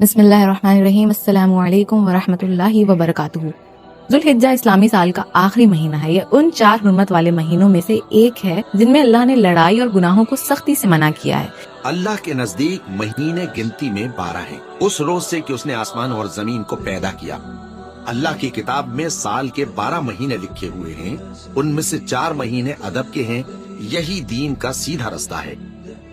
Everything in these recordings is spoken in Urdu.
بسم اللہ الرحمن الرحیم، السلام علیکم ورحمۃ اللہ وبرکاتہ۔ ذوالحجہ اسلامی سال کا آخری مہینہ ہے۔ یہ ان 4 حرمت والے مہینوں میں سے ایک ہے جن میں اللہ نے لڑائی اور گناہوں کو سختی سے منع کیا ہے۔ اللہ کے نزدیک مہینے گنتی میں 12 ہیں، اس روز سے کہ اس نے آسمان اور زمین کو پیدا کیا۔ اللہ کی کتاب میں سال کے 12 مہینے لکھے ہوئے ہیں، ان میں سے 4 مہینے ادب کے ہیں۔ یہی دین کا سیدھا رستہ ہے۔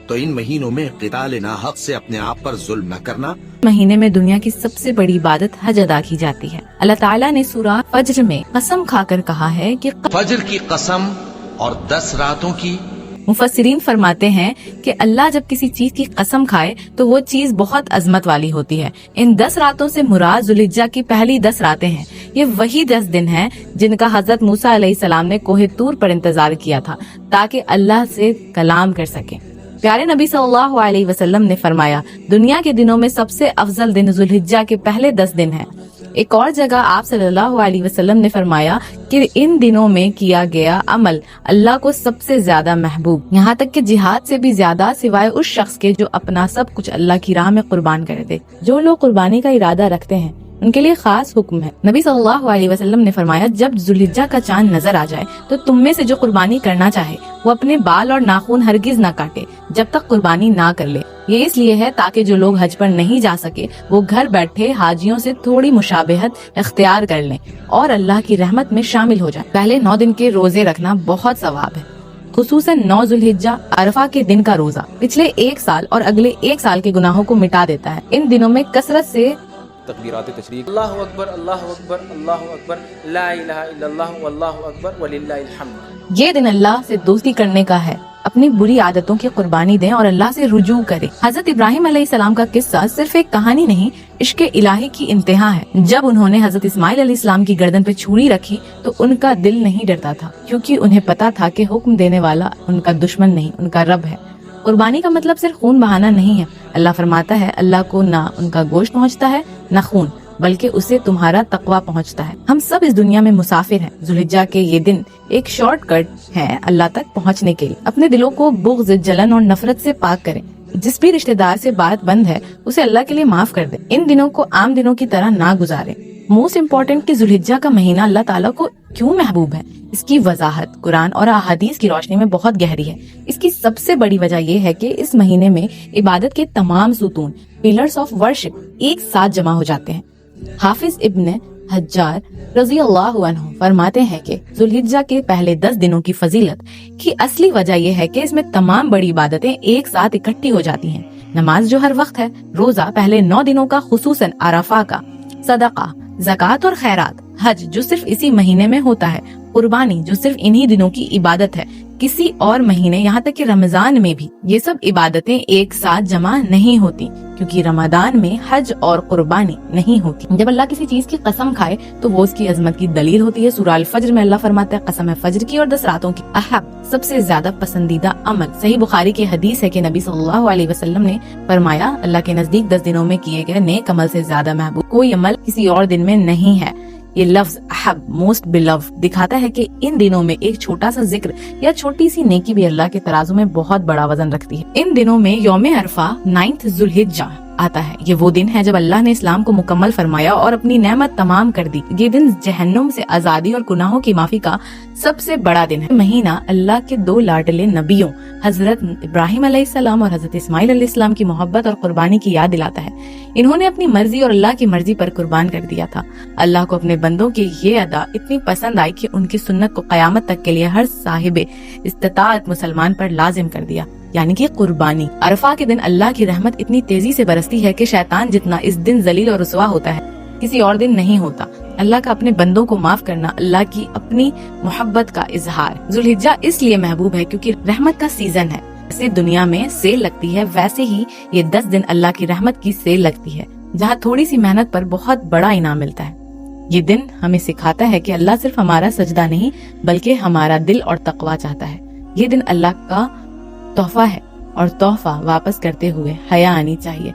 تو ان مہینوں میں قتال ناحق سے اپنے آپ پر ظلم نہ کرنا۔ مہینے میں دنیا کی سب سے بڑی عبادت حج ادا کی جاتی ہے۔ اللہ تعالیٰ نے سورہ فجر میں قسم کھا کر کہا ہے کہ فجر کی قسم اور 10 راتوں کی۔ مفسرین فرماتے ہیں کہ اللہ جب کسی چیز کی قسم کھائے تو وہ چیز بہت عظمت والی ہوتی ہے۔ ان 10 راتوں سے مراد ذوالحجہ کی پہلی 10 راتیں ہیں۔ یہ وہی 10 دن ہیں جن کا حضرت موسیٰ علیہ السلام نے کوہ طور پر انتظار کیا تھا تاکہ اللہ سے کلام کر سکیں۔ پیارے نبی صلی اللہ علیہ وسلم نے فرمایا، دنیا کے دنوں میں سب سے افضل دن ذوالحجہ کے پہلے 10 دن ہیں۔ ایک اور جگہ آپ صلی اللہ علیہ وسلم نے فرمایا کہ ان دنوں میں کیا گیا عمل اللہ کو سب سے زیادہ محبوب، یہاں تک کہ جہاد سے بھی زیادہ، سوائے اس شخص کے جو اپنا سب کچھ اللہ کی راہ میں قربان کر دے۔ جو لوگ قربانی کا ارادہ رکھتے ہیں ان کے لیے خاص حکم ہے۔ نبی صلی اللہ علیہ وسلم نے فرمایا، جب ذوالحجہ کا چاند نظر آ جائے تو تم میں سے جو قربانی کرنا چاہے وہ اپنے بال اور ناخن ہرگز نہ کاٹے جب تک قربانی نہ کر لے۔ یہ اس لیے ہے تاکہ جو لوگ حج پر نہیں جا سکے وہ گھر بیٹھے حاجیوں سے تھوڑی مشابہت اختیار کر لیں اور اللہ کی رحمت میں شامل ہو جائیں۔ پہلے 9 دن کے روزے رکھنا بہت ثواب ہے، خصوصاً 9 ذوالحجہ عرفہ کے دن کا روزہ پچھلے 1 سال اور اگلے 1 سال کے گناہوں کو مٹا دیتا ہے۔ ان دنوں میں کثرت سے تکبیرات تشریق، اللہ اکبر اللہ اکبر اللہ اکبر، لا الہ الا اللہ واللہ اکبر وللہ الحمد۔ یہ دن اللہ سے دوستی کرنے کا ہے۔ اپنی بری عادتوں کی قربانی دیں اور اللہ سے رجوع کریں۔ حضرت ابراہیم علیہ السلام کا قصہ صرف ایک کہانی نہیں، عشق الہی کی انتہا ہے۔ جب انہوں نے حضرت اسماعیل علیہ السلام کی گردن پہ چھری رکھی تو ان کا دل نہیں ڈرتا تھا، کیونکہ انہیں پتا تھا کہ حکم دینے والا ان کا دشمن نہیں، ان کا رب ہے۔ قربانی کا مطلب صرف خون بہانا نہیں ہے۔ اللہ فرماتا ہے، اللہ کو نہ ان کا گوشت پہنچتا ہے نہ خون، بلکہ اسے تمہارا تقوی پہنچتا ہے۔ ہم سب اس دنیا میں مسافر ہیں۔ ذوالحجہ کے یہ دن ایک شارٹ کٹ ہے اللہ تک پہنچنے کے لیے۔ اپنے دلوں کو بغض، جلن اور نفرت سے پاک کریں۔ جس بھی رشتہ دار سے بات بند ہے اسے اللہ کے لیے معاف کر دیں۔ ان دنوں کو عام دنوں کی طرح نہ گزاریں۔ موسٹ امپورٹنٹ کہ ذوالحجہ کا مہینہ اللہ تعالیٰ کو کیوں محبوب ہے، اس کی وضاحت قرآن اور احادیث کی روشنی میں بہت گہری ہے۔ اس کی سب سے بڑی وجہ یہ ہے کہ اس مہینے میں عبادت کے تمام ستون، پلرز آف ورشپ، ایک ساتھ جمع ہو جاتے ہیں۔ حافظ ابن حجار رضی اللہ عنہ فرماتے ہیں کہ ذوالحجہ کے پہلے 10 دنوں کی فضیلت کی اصلی وجہ یہ ہے کہ اس میں تمام بڑی عبادتیں ایک ساتھ اکٹھی ہو جاتی ہیں۔ نماز جو ہر وقت ہے، روزہ پہلے 9 دنوں کا خصوصاً عرفہ کا، صدقہ، زکوٰۃ اور خیرات، حج جو صرف اسی مہینے میں ہوتا ہے، قربانی جو صرف انہی دنوں کی عبادت ہے۔ کسی اور مہینے یہاں تک کہ رمضان میں بھی یہ سب عبادتیں ایک ساتھ جمع نہیں ہوتی، کیونکہ رمضان میں حج اور قربانی نہیں ہوتی۔ جب اللہ کسی چیز کی قسم کھائے تو وہ اس کی عظمت کی دلیل ہوتی ہے۔ سورہ الفجر میں اللہ فرماتا ہے، قسم ہے فجر کی اور 10 راتوں کی، احب سب سے زیادہ پسندیدہ عمل۔ صحیح بخاری کی حدیث ہے کہ نبی صلی اللہ علیہ وسلم نے فرمایا، اللہ کے نزدیک 10 دنوں میں کیے گئے نیک عمل سے زیادہ محبوب کوئی عمل کسی اور دن میں نہیں ہے۔ یہ لفظ احب، موسٹ بلو، دکھاتا ہے کہ ان دنوں میں ایک چھوٹا سا ذکر یا چھوٹی سی نیکی بھی اللہ کے ترازو میں بہت بڑا وزن رکھتی ہے۔ ان دنوں میں یوم عرفہ 9 ذوالحجہ آتا ہے۔ یہ وہ دن ہے جب اللہ نے اسلام کو مکمل فرمایا اور اپنی نعمت تمام کر دی۔ یہ دن جہنم سے آزادی اور گناہوں کی معافی کا سب سے بڑا دن ہے۔ مہینہ اللہ کے 2 لاڈلے نبیوں حضرت ابراہیم علیہ السلام اور حضرت اسماعیل علیہ السلام کی محبت اور قربانی کی یاد دلاتا ہے۔ انہوں نے اپنی مرضی اور اللہ کی مرضی پر قربان کر دیا تھا۔ اللہ کو اپنے بندوں کی یہ ادا اتنی پسند آئی کہ ان کی سنت کو قیامت تک کے لیے ہر صاحب استطاعت مسلمان پر لازم کر دیا، یعنی کہ قربانی۔ عرفہ کے دن اللہ کی رحمت اتنی تیزی سے برستی ہے کہ شیطان جتنا اس دن ذلیل اور رسوا ہوتا ہے کسی اور دن نہیں ہوتا۔ اللہ کا اپنے بندوں کو معاف کرنا اللہ کی اپنی محبت کا اظہار۔ ذوالحجہ اس لیے محبوب ہے کیونکہ رحمت کا سیزن ہے۔ جیسے دنیا میں سیل لگتی ہے، ویسے ہی یہ 10 دن اللہ کی رحمت کی سیل لگتی ہے، جہاں تھوڑی سی محنت پر بہت بڑا انعام ملتا ہے۔ یہ دن ہمیں سکھاتا ہے کہ اللہ صرف ہمارا سجدہ نہیں بلکہ ہمارا دل اور تقوی چاہتا ہے۔ یہ دن اللہ کا تحفہ ہے اور تحفہ واپس کرتے ہوئے حیا آنی چاہیے۔